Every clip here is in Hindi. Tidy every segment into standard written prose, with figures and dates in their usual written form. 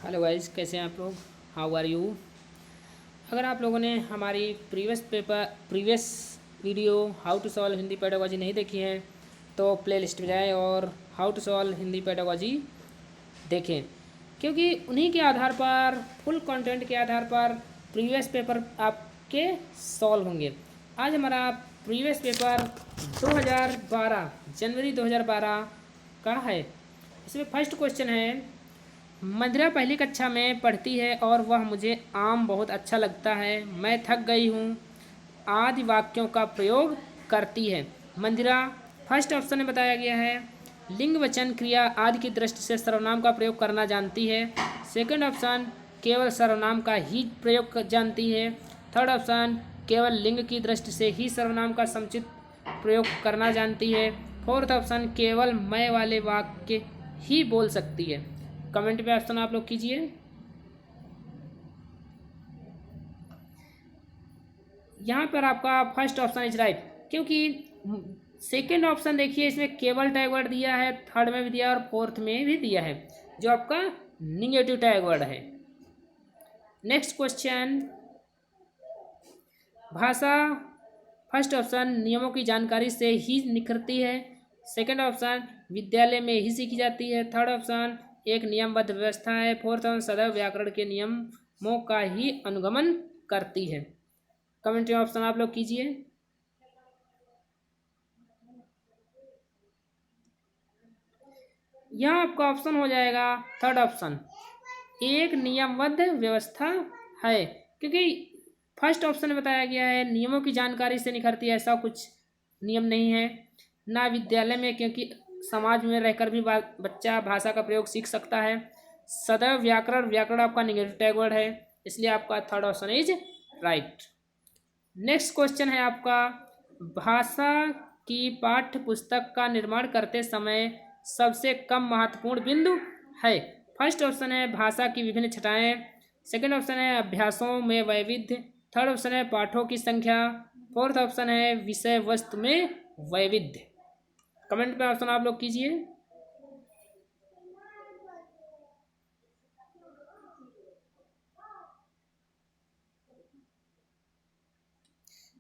हेलो गाइस, कैसे हैं आप लोग? How are you? अगर आप लोगों ने हमारी previous video how to solve Hindi pedagogy नहीं देखी है तो प्ले लिस्ट में जाएँ और how to solve Hindi pedagogy देखें, क्योंकि उन्हीं के आधार पर, फुल कंटेंट के आधार पर प्रीवियस पेपर आपके सॉल्व होंगे। आज हमारा प्रीवियस पेपर 2012 जनवरी 2012 का है। इसमें फर्स्ट क्वेश्चन है, मंदिरा पहली कक्षा में पढ़ती है और वह मुझे आम बहुत अच्छा लगता है। मैं थक गई हूँ आदि वाक्यों का प्रयोग करती है। मंदिरा फर्स्ट ऑप्शन में बताया गया है लिंग वचन क्रिया आदि की दृष्टि से सर्वनाम का प्रयोग करना जानती है। सेकंड ऑप्शन केवल सर्वनाम का ही प्रयोग जानती है। थर्ड ऑप्शन केवल लिंग की दृष्टि से ही सर्वनाम का समुचित प्रयोग करना जानती है। फोर्थ ऑप्शन केवल मैं वाले वाक्य ही बोल सकती है। कमेंट पे ऑप्शन आप लोग कीजिए। यहाँ पर आपका फर्स्ट ऑप्शन इज राइट, क्योंकि सेकंड ऑप्शन देखिए, इसमें केवल टैग वर्ड दिया है, थर्ड में भी दिया और फोर्थ में भी दिया है, जो आपका निगेटिव टैग वर्ड है। नेक्स्ट क्वेश्चन, भाषा फर्स्ट ऑप्शन नियमों की जानकारी से ही निखरती है। सेकंड ऑप्शन विद्यालय में ही सीखी जाती है। थर्ड ऑप्शन एक नियमबद्ध व्यवस्था है। फोर्थ ऑप्शन सदैव व्याकरण के नियमों का ही अनुगमन करती है। कमेंट में ऑप्शन आप लोग कीजिए। यहाँ आपका ऑप्शन हो जाएगा थर्ड ऑप्शन, एक नियमबद्ध व्यवस्था है, क्योंकि फर्स्ट ऑप्शन में बताया गया है नियमों की जानकारी से निखरती है, ऐसा कुछ नियम नहीं है ना विद्यालय में, क्योंकि समाज में रहकर भी बच्चा भाषा का प्रयोग सीख सकता है। सदैव व्याकरण, व्याकरण आपका निगेटिव टैग वर्ड है, इसलिए आपका third option is right. Next question है आपका, भाषा की पाठ्य पुस्तक का निर्माण करते समय सबसे कम महत्वपूर्ण बिंदु है। फर्स्ट ऑप्शन है भाषा की विभिन्न छटाएं। सेकंड ऑप्शन है अभ्यासों में वैविध्य। थर्ड ऑप्शन है पाठों की संख्या। फोर्थ ऑप्शन है विषय वस्तु में वैविध्य। कमेंट में ऑप्शन आप लोग कीजिए।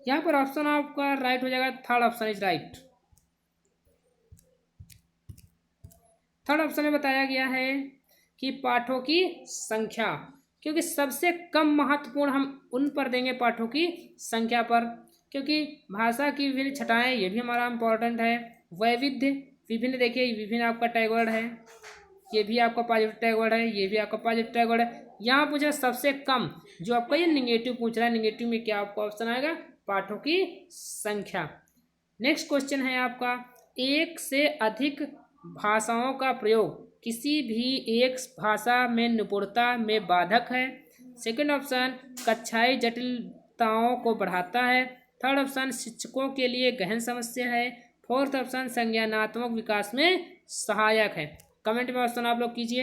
यहाँ पर ऑप्शन आपका राइट हो जाएगा, third option is right. Third option में बताया गया है कि पाठों की संख्या, क्योंकि सबसे कम महत्वपूर्ण हम उन पर देंगे पाठों की संख्या पर, क्योंकि भाषा की विभिन्न छटाएं ये भी हमारा इम्पोर्टेंट है। वैविध्य, विभिन्न देखिए विभिन्न आपका टैग वर्ड है, ये भी आपका पॉजिटिव टैग वर्ड है, ये भी आपका पॉजिटिव टैग वर्ड है। यहाँ पूछा सबसे कम, जो आपका ये निगेटिव पूछ रहा है, निगेटिव में क्या आपका ऑप्शन आएगा, पाठों की संख्या। नेक्स्ट क्वेश्चन है आपका, एक से अधिक भाषाओं का प्रयोग किसी भी एक भाषा में निपुणता में बाधक है। सेकंड ऑप्शन कक्षाई जटिलताओं को बढ़ाता है। थर्ड ऑप्शन शिक्षकों के लिए गहन समस्या है। फोर्थ ऑप्शन संज्ञानात्मक विकास में सहायक है। कमेंट में ऑप्शन आप लोग कीजिए।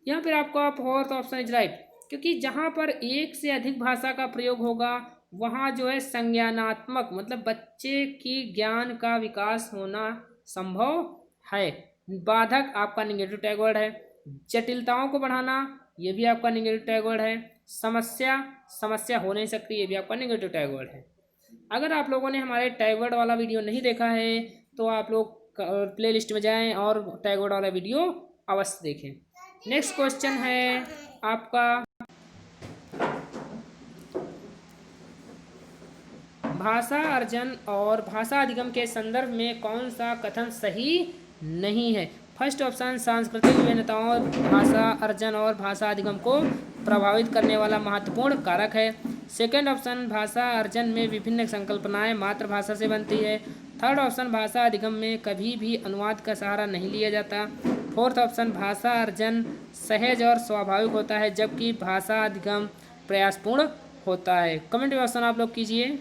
यहाँ पर आपका फोर्थ ऑप्शन इज राइट, क्योंकि जहाँ पर एक से अधिक भाषा का प्रयोग होगा वहाँ जो है संज्ञानात्मक मतलब बच्चे की ज्ञान का विकास होना संभव है। बाधक आपका निगेटिव टैग वर्ड है। जटिलताओं को बढ़ाना ये भी आपका निगेटिव टैग वर्ड है। समस्या, समस्या हो नहीं सकती, ये भी आपका निगेटिव टैग वर्ड है। अगर आप लोगों ने हमारे टैग वर्ड वाला वीडियो नहीं देखा है तो आप लोग प्ले लिस्ट में जाएँ और टैग वर्ड वाला वीडियो अवश्य देखें। नेक्स्ट क्वेश्चन है आपका, भाषा अर्जन और भाषा अधिगम के संदर्भ में कौन सा कथन सही नहीं है। फर्स्ट ऑप्शन सांस्कृतिक विभिन्नताओं भाषा अर्जन और भाषा अधिगम को प्रभावित करने वाला महत्वपूर्ण कारक है। सेकंड ऑप्शन भाषा अर्जन में विभिन्न संकल्पनाएं मातृभाषा से बनती है। थर्ड ऑप्शन भाषा अधिगम में कभी भी अनुवाद का सहारा नहीं लिया जाता। फोर्थ ऑप्शन भाषा अर्जन सहज और स्वाभाविक होता है जबकि भाषा अधिगम प्रयासपूर्ण होता है। कमेंट में ऑप्शन आप लोग कीजिए।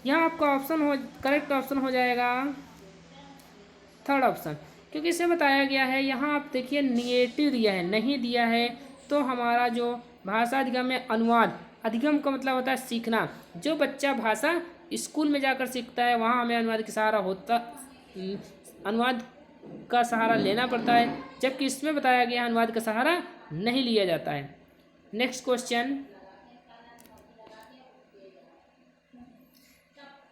यहाँ आपका ऑप्शन हो, करेक्ट ऑप्शन हो जाएगा थर्ड ऑप्शन, क्योंकि इसे बताया गया है, यहाँ आप देखिए निगेटिव दिया है, नहीं दिया है तो हमारा जो भाषा अधिगम में अनुवाद, अधिगम का मतलब होता है सीखना। जो बच्चा भाषा स्कूल में जाकर सीखता है वहाँ हमें अनुवाद का सहारा होता अनुवाद का सहारा लेना पड़ता है, जबकि इसमें बताया गया अनुवाद का सहारा नहीं लिया जाता है। नेक्स्ट क्वेश्चन,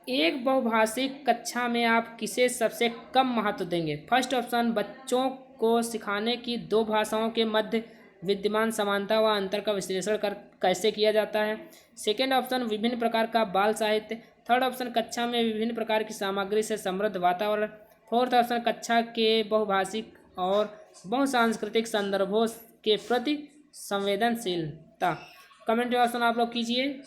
एक बहुभाषिक कक्षा में आप किसे सबसे कम महत्व देंगे? फर्स्ट ऑप्शन, बच्चों को सिखाने की दो भाषाओं के मध्य विद्यमान समानता व अंतर का विश्लेषण कर कैसे किया जाता है। सेकेंड ऑप्शन, विभिन्न प्रकार का बाल साहित्य। थर्ड ऑप्शन, कक्षा में विभिन्न प्रकार की सामग्री से समृद्ध वातावरण। फोर्थ ऑप्शन, कक्षा के बहुभाषिक और बहुसांस्कृतिक संदर्भों के प्रति संवेदनशीलता। कमेंट में ऑप्शन आप लोग कीजिए।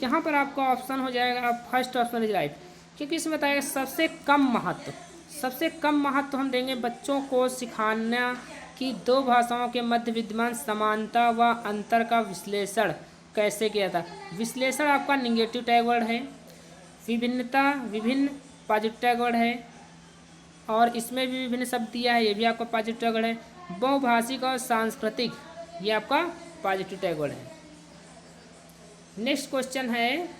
यहाँ पर आपका ऑप्शन हो जाएगा फर्स्ट ऑप्शन इज राइट, क्योंकि इसमें बताएगा सबसे कम महत्व। सबसे कम महत्व हम देंगे बच्चों को सिखाना कि दो भाषाओं के मध्य विद्यमान समानता व अंतर का विश्लेषण कैसे किया था। विश्लेषण आपका निगेटिव टैग वर्ड है, विभिन्नता विभिन्न पॉजिटिव टैग वर्ड है, और इसमें भी विभिन्न शब्द दिया है, ये भी आपका पॉजिटिव टैग वर्ड है। बहुभाषिक और सांस्कृतिक, ये आपका पॉजिटिव टैग वर्ड है। नेक्स्ट क्वेश्चन है,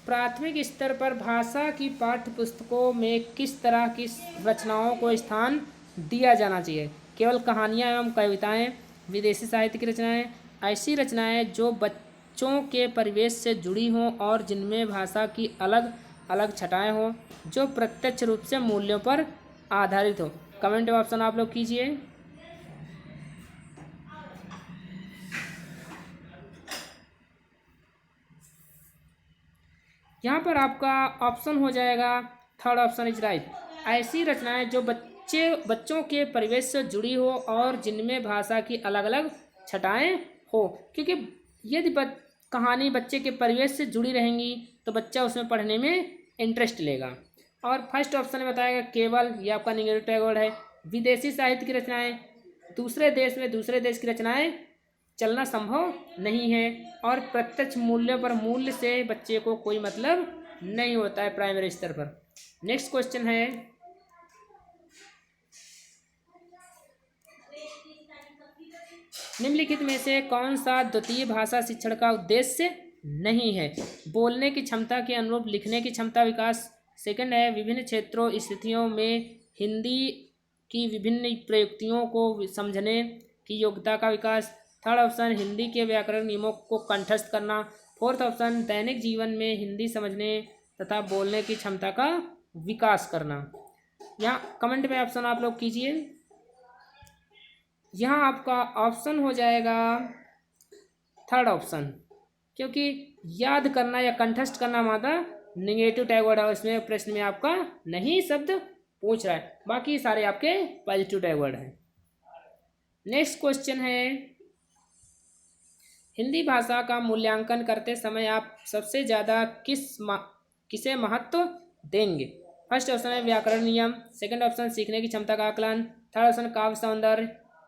प्राथमिक स्तर पर भाषा की पाठ्य पुस्तकों में किस तरह की रचनाओं को स्थान दिया जाना चाहिए? केवल कहानियाँ एवं कविताएं, विदेशी साहित्य की रचनाएं, ऐसी रचनाएं जो बच्चों के परिवेश से जुड़ी हों और जिनमें भाषा की अलग अलग छटाएं हों, जो प्रत्यक्ष रूप से मूल्यों पर आधारित हो। कमेंट ऑप्शन आप लोग कीजिए। यहाँ पर आपका ऑप्शन हो जाएगा थर्ड ऑप्शन इज राइट, ऐसी रचनाएं जो बच्चों के परिवेश से जुड़ी हो और जिनमें भाषा की अलग अलग छटाएं हो, क्योंकि यदि कहानी बच्चे के परिवेश से जुड़ी रहेंगी तो बच्चा उसमें पढ़ने में इंटरेस्ट लेगा। और फर्स्ट ऑप्शन में बताएगा केवल, ये आपका निगेटिव टैग वर्ड है। विदेशी साहित्य की रचनाएं, दूसरे देश में दूसरे देश की रचनाएं चलना संभव नहीं है, और प्रत्यक्ष मूल्य पर मूल्य से बच्चे को कोई मतलब नहीं होता है प्राइमरी स्तर पर। नेक्स्ट क्वेश्चन है, निम्नलिखित में से कौन सा द्वितीय भाषा शिक्षण का उद्देश्य नहीं है? बोलने की क्षमता के अनुरूप लिखने की क्षमता विकास। सेकंड है, विभिन्न क्षेत्रों स्थितियों में हिंदी की विभिन्न प्रयुक्तियों को समझने की योग्यता का विकास। थर्ड ऑप्शन, हिंदी के व्याकरण नियमों को कंठस्थ करना। फोर्थ ऑप्शन, दैनिक जीवन में हिंदी समझने तथा बोलने की क्षमता का विकास करना। यहाँ कमेंट में ऑप्शन आप लोग कीजिए। यहाँ आपका ऑप्शन हो जाएगा थर्ड ऑप्शन, क्योंकि याद करना या कंठस्थ करना मादा निगेटिव टैग वर्ड है, इसमें प्रश्न में आपका नहीं शब्द पूछ रहा है, बाकी सारे आपके पॉजिटिव टैग वर्ड हैं। नेक्स्ट क्वेश्चन है, हिंदी भाषा का मूल्यांकन करते समय आप सबसे ज़्यादा किसे महत्व देंगे? फर्स्ट ऑप्शन है व्याकरण नियम। सेकंड ऑप्शन, सीखने की क्षमता का आकलन। थर्ड ऑप्शन, काव्य सौंदर्य।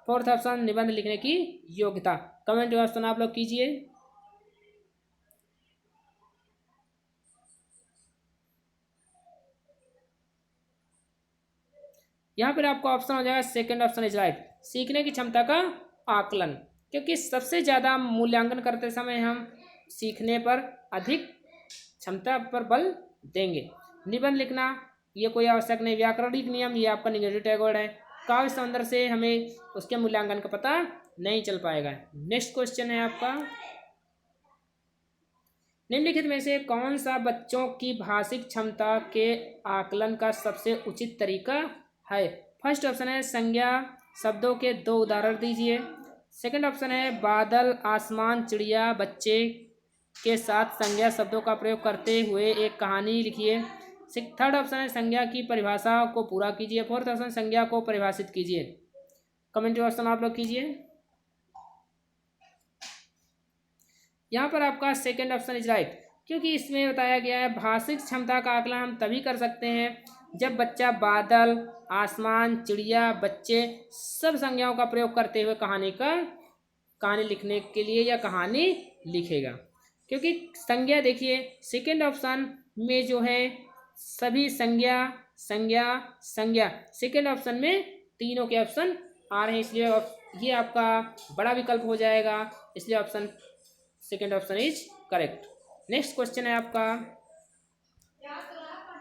फोर्थ ऑप्शन, निबंध लिखने की योग्यता। कमेंट ऑप्शन आप लोग कीजिए। यहाँ पर आपका ऑप्शन हो जाएगा सेकंड ऑप्शन इज राइट, सीखने की क्षमता का आकलन, क्योंकि सबसे ज़्यादा मूल्यांकन करते समय हम सीखने पर अधिक क्षमता पर बल देंगे। निबंध लिखना ये कोई आवश्यक नहीं। व्याकरणिक नियम ये आपका निगेटिव टैग वर्ड है। काव्य सौंदर्य से हमें उसके मूल्यांकन का पता नहीं चल पाएगा। नेक्स्ट क्वेश्चन है आपका, निम्नलिखित में से कौन सा बच्चों की भाषिक क्षमता के आकलन का सबसे उचित तरीका है? फर्स्ट ऑप्शन है संज्ञा शब्दों के दो उदाहरण दीजिए। सेकंड ऑप्शन है बादल, आसमान, चिड़िया, बच्चे के साथ संज्ञा शब्दों का प्रयोग करते हुए एक कहानी लिखिए। थर्ड ऑप्शन है संज्ञा की परिभाषा को पूरा कीजिए। फोर्थ ऑप्शन, संज्ञा को परिभाषित कीजिए। कमेंट ऑप्शन आप लोग कीजिए। यहाँ पर आपका सेकंड ऑप्शन इज राइट, क्योंकि इसमें बताया गया है भाषिक क्षमता का आकलन हम तभी कर सकते हैं जब बच्चा बादल, आसमान, चिड़िया, बच्चे सब संज्ञाओं का प्रयोग करते हुए कहानी का कहानी लिखने के लिए या कहानी लिखेगा। क्योंकि संज्ञा देखिए सेकेंड ऑप्शन में जो है सभी संज्ञा संज्ञा संज्ञा सेकेंड ऑप्शन में तीनों के ऑप्शन आ रहे हैं, इसलिए ये आपका बड़ा विकल्प हो जाएगा, इसलिए option second option is correct. Next question है आपका,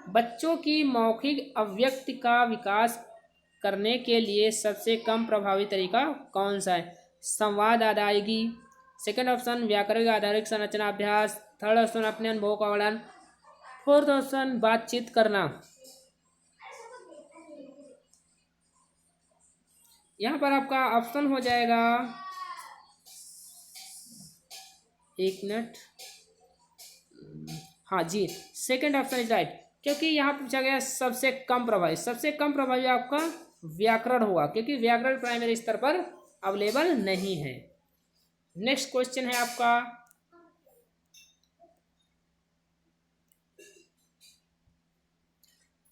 बच्चों की मौखिक अभिव्यक्ति का विकास करने के लिए सबसे कम प्रभावी तरीका कौन सा है? संवाद अदायगी, सेकेंड ऑप्शन व्याकरण आधारित संरचना अभ्यास, थर्ड ऑप्शन अपने अनुभव का वर्णन, फोर्थ ऑप्शन बातचीत करना। यहाँ पर आपका ऑप्शन हो जाएगा, एक मिनट, हाँ जी सेकेंड ऑप्शन इज राइट, क्योंकि यहाँ पूछा गया सबसे कम प्रभावी, सबसे कम प्रभावी आपका व्याकरण हुआ, क्योंकि व्याकरण प्राइमरी स्तर पर अवेलेबल नहीं है। नेक्स्ट क्वेश्चन है आपका,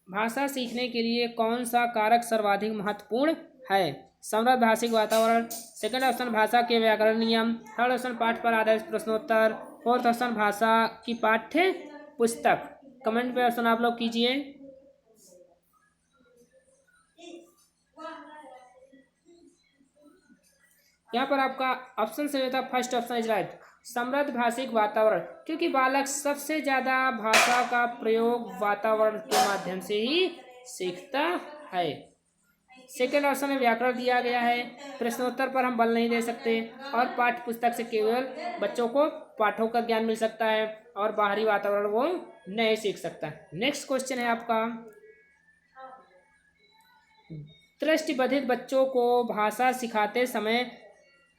भाषा सीखने के लिए कौन सा कारक सर्वाधिक महत्वपूर्ण है? समृद्ध भाषिक वातावरण, सेकंड ऑप्शन भाषा के व्याकरण नियम, थर्ड ऑप्शन पाठ पर आधारित प्रश्नोत्तर, फोर्थ ऑप्शन भाषा की पाठ्य पुस्तक। कमेंट पे ऑप्शन आप लोग कीजिए। यहाँ पर आपका ऑप्शन सही होता है फर्स्ट ऑप्शन इज राइट, समृद्ध भाषिक वातावरण, क्योंकि बालक सबसे ज़्यादा भाषा का प्रयोग वातावरण के माध्यम से ही सीखता है। सेकेंड ऑप्शन में व्याकरण दिया गया है, प्रश्नोत्तर पर हम बल नहीं दे सकते, और पाठ्य पुस्तक से केवल बच्चों को पाठों का ज्ञान मिल सकता है और बाहरी वातावरण वो नहीं सीख सकता। नेक्स्ट क्वेश्चन है आपका, दृष्टिबाधित बच्चों को भाषा सिखाते समय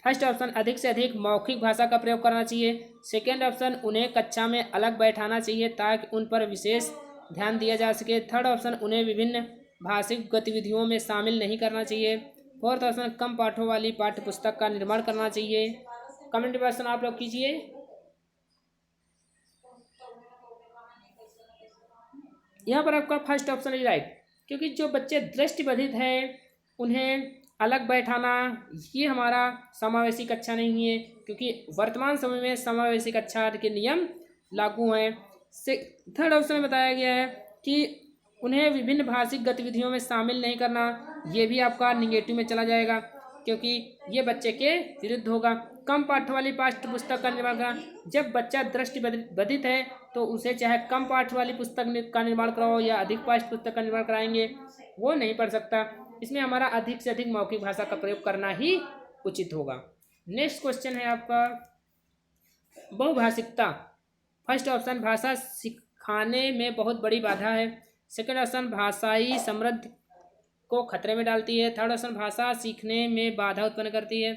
फर्स्ट ऑप्शन अधिक से अधिक मौखिक भाषा का प्रयोग करना चाहिए, सेकेंड ऑप्शन उन्हें कक्षा में अलग बैठाना चाहिए ताकि उन पर विशेष ध्यान दिया जा सके, थर्ड ऑप्शन उन्हें विभिन्न भाषिक गतिविधियों में शामिल नहीं करना चाहिए, फोर्थ ऑप्शन कम पाठों वाली पाठ्य पुस्तक का निर्माण करना चाहिए। कमेंट में ऑप्शन आप लोग कीजिए। यहाँ पर आपका फर्स्ट ऑप्शन इज राइट, क्योंकि जो बच्चे दृष्टिबाधित हैं उन्हें अलग बैठाना ये हमारा समावेशी कक्षा नहीं है, क्योंकि वर्तमान समय में समावेशी कक्षा के नियम लागू हैं। थर्ड ऑप्शन में बताया गया है कि उन्हें विभिन्न भाषिक गतिविधियों में शामिल नहीं करना, ये भी आपका निगेटिव में चला जाएगा, क्योंकि ये बच्चे के विरुद्ध होगा। कम पाठ वाली पाठ्य पुस्तक का निर्माण करना, जब बच्चा दृष्टिबाधित है तो उसे चाहे कम पाठ वाली पुस्तक का निर्माण कराओ या अधिक पाठ्य पुस्तक का निर्माण कराएंगे वो नहीं पढ़ सकता, इसमें हमारा अधिक से अधिक मौखिक भाषा का प्रयोग करना ही उचित होगा। नेक्स्ट क्वेश्चन है आपका, बहुभाषिकता, फर्स्ट ऑप्शन भाषा सिखाने में बहुत बड़ी बाधा है, सेकेंड ऑप्शन भाषाई समृद्धि को खतरे में डालती है, थर्ड ऑप्शन भाषा सीखने में बाधा उत्पन्न करती है,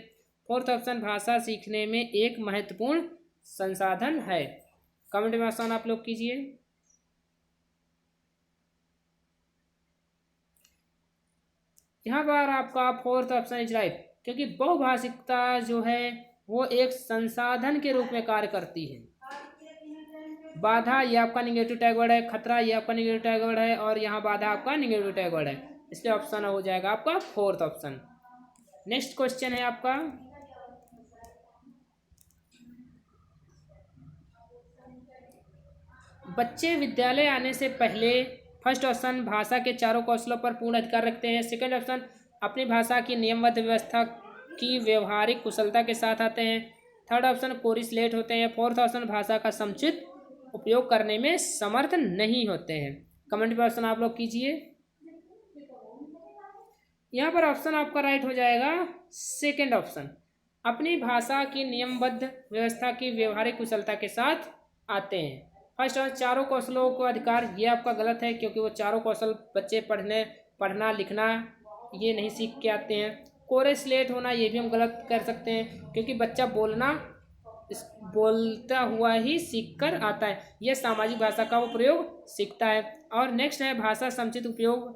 फोर्थ ऑप्शन भाषा सीखने में एक महत्वपूर्ण संसाधन है। कमेंट में ऑप्शन आप लोग कीजिए। यहाँ पर आपका फोर्थ ऑप्शन इज राइट, क्योंकि बहुभाषिकता जो है वो एक संसाधन के रूप में कार्य करती है। बाधा ये आपका निगेटिव टैग वर्ड है, खतरा ये आपका निगेटिव टैग वर्ड है, और यहाँ बाधा आपका निगेटिव टैग वर्ड है, इसलिए ऑप्शन हो जाएगा आपका फोर्थ ऑप्शन। नेक्स्ट क्वेश्चन है आपका, बच्चे विद्यालय आने से पहले फर्स्ट ऑप्शन भाषा के चारों कौशलों पर पूर्ण अधिकार रखते हैं, सेकेंड ऑप्शन अपनी भाषा की नियमबद्ध व्यवस्था की व्यवहारिक कुशलता के साथ आते हैं, थर्ड ऑप्शन कोरिलेट होते हैं, फोर्थ ऑप्शन भाषा का समुचित उपयोग करने में समर्थ नहीं होते हैं। कमेंट पर ऑप्शन आप लोग कीजिए। यहाँ पर ऑप्शन आपका राइट हो जाएगा सेकेंड ऑप्शन, अपनी भाषा की नियमबद्ध व्यवस्था की व्यवहारिक कुशलता के साथ आते हैं। फर्स्ट ऑप्शन चारों कौशलों को अधिकार, ये आपका गलत है, क्योंकि वो चारों कौशल बच्चे पढ़ना लिखना ये नहीं सीख के आते हैं। कोरिलेट होना ये भी हम गलत कर सकते हैं, क्योंकि बच्चा बोलता हुआ ही सीखकर आता है, यह सामाजिक भाषा का वो प्रयोग सीखता है। और नेक्स्ट है भाषा समुचित उपयोग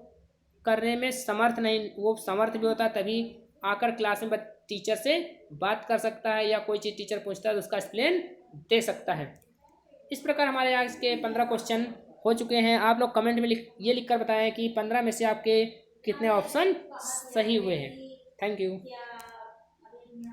करने में समर्थ नहीं, वो समर्थ भी होता है तभी आकर क्लास में टीचर से बात कर सकता है, या कोई चीज़ टीचर पूछता है तो उसका एक्सप्लेन दे सकता है। इस प्रकार हमारे आज के 15 क्वेश्चन हो चुके हैं। आप लोग कमेंट में ये लिखकर बताएं कि 15 में से आपके कितने ऑप्शन सही हुए हैं। Thank you.